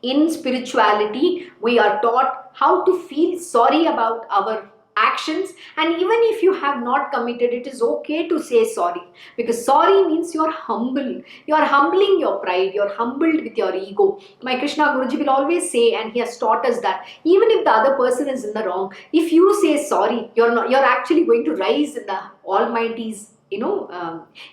in spirituality we are taught how to feel sorry about our actions, and even if you have not committed, it is okay to say sorry, because sorry means you are humble, you are humbling your pride, you are humbled with your ego. My Krishna Guruji will always say, and he has taught us that even if the other person is in the wrong, if you say sorry, you're actually going to rise in the Almighty's, in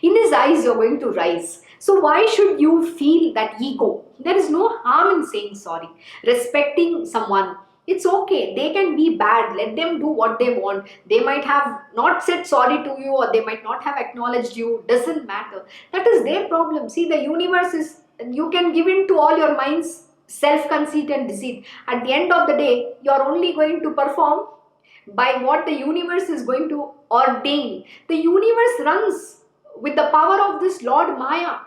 His eyes you're going to rise. So why should you feel that ego? There is no harm in saying sorry. Respecting someone, it's okay. They can be bad. Let them do what they want. They might have not said sorry to you, or they might not have acknowledged you. Doesn't matter. That is their problem. See, the universe is, you can give in to all your mind's self-conceit and deceit. At the end of the day, you're only going to perform by what the universe is going to ordain. The universe runs with the power of this Lord's Maya,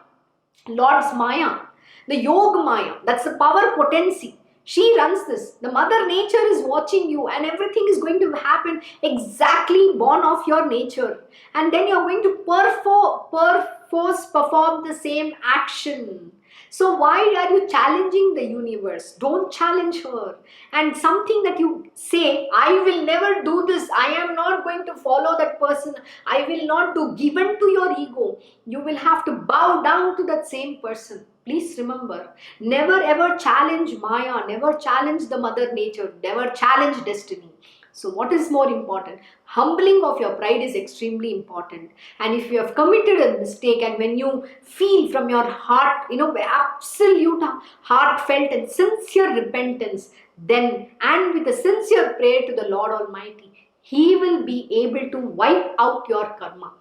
the Yoga Maya. That's the power potency. She runs this. The Mother Nature is watching you, and everything is going to happen exactly born of your nature. And then you're going to perforce perform the same action. So why are you challenging the universe? Don't challenge her. And something that you say, I will never do this, I am not going to follow that person, I will not do, given to your ego, you will have to bow down to that same person. Please remember, never ever challenge Maya, never challenge the Mother Nature, never challenge destiny. So what is more important? Humbling of your pride is extremely important. And if you have committed a mistake, and when you feel from your heart, absolute heartfelt and sincere repentance, then, and with a sincere prayer to the Lord Almighty, He will be able to wipe out your karma.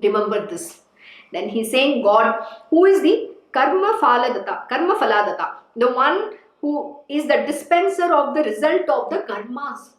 Remember this. Then he's saying God, who is the Karma Phaladhata, the one who is the dispenser of the result of the karmas.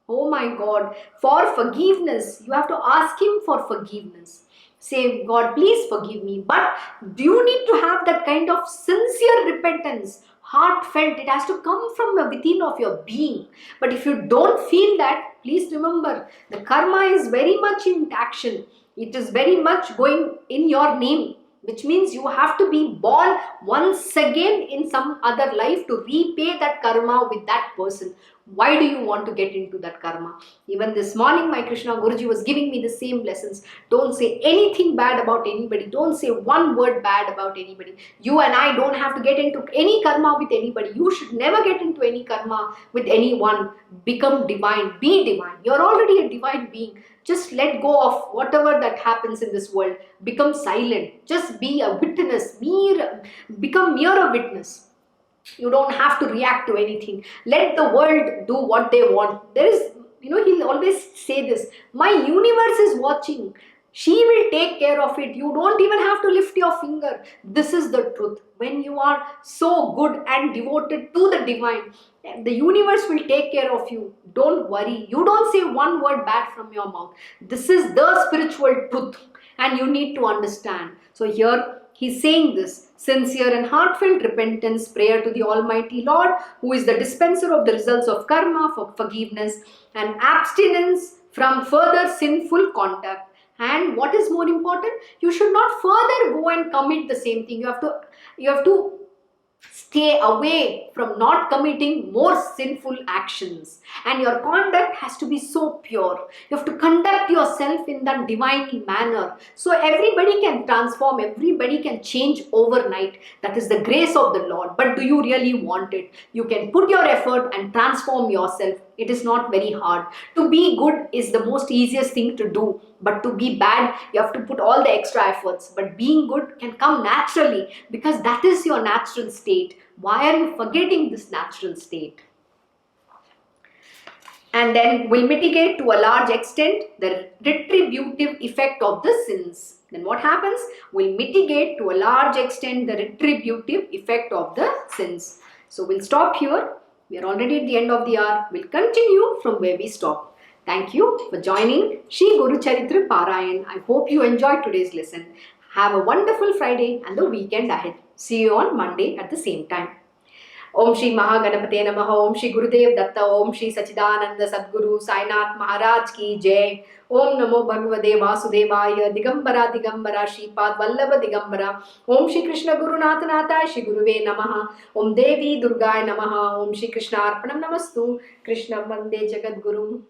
Oh my God, for forgiveness, you have to ask Him for forgiveness. Say, God, please forgive me. But do you need to have that kind of sincere repentance, heartfelt? It has to come from within of your being. But if you don't feel that, please remember, the karma is very much in action. It is very much going in your name, which means you have to be born once again in some other life to repay that karma with that person. Why do you want to get into that karma? Even this morning, my Krishna Guruji was giving me the same lessons. Don't say anything bad about anybody. Don't say one word bad about anybody. You and I don't have to get into any karma with anybody. You should never get into any karma with anyone. Become divine. Be divine. You're already a divine being. Just let go of whatever that happens in this world. Become silent. Just be a witness. Become mere a witness. You don't have to react to anything. Let the world do what they want. There is, he'll always say this, my universe is watching. She will take care of it. You don't even have to lift your finger. This is the truth. When you are so good and devoted to the divine, the universe will take care of you. Don't worry. You don't say one word bad from your mouth. This is the spiritual truth, and you need to understand. So here he's saying this, sincere and heartfelt repentance, prayer to the Almighty Lord, who is the dispenser of the results of karma, for forgiveness and abstinence from further sinful contact. And what is more important, you should not further go and commit the same thing. You have to stay away from not committing more sinful actions. And your conduct has to be so pure. You have to conduct yourself in that divine manner. So everybody can transform, everybody can change overnight. That is the grace of the Lord. But do you really want it? You can put your effort and transform yourself. It is not very hard. To be good is the most easiest thing to do. But to be bad, you have to put all the extra efforts. But being good can come naturally because that is your natural state. Why are you forgetting this natural state? And then will mitigate to a large extent the retributive effect of the sins. Then what happens? Will mitigate to a large extent the retributive effect of the sins. So we'll stop here. We are already at the end of the hour. We'll continue from where we stopped. Thank you for joining Shree Guru Charitra Parayan. I hope you enjoyed today's lesson. Have a wonderful Friday and the weekend ahead. See you on Monday at the same time. Om Shri Mahaganapate Namaha, Om Shri Gurudev Datta, Om Shri Sachidananda Sadguru Sainath Maharaj Ki Jai. Om Namo Bhagavate Vasudevaya, Digambara Digambara Shripad Vallabha Digambara. Om Shri Krishna Guru Natha Natha Shri Guruve Namaha. Om Devi Durgaya Namaha. Om Shri Krishna Arpanam Namastu. Krishna Vande Jagat Guru.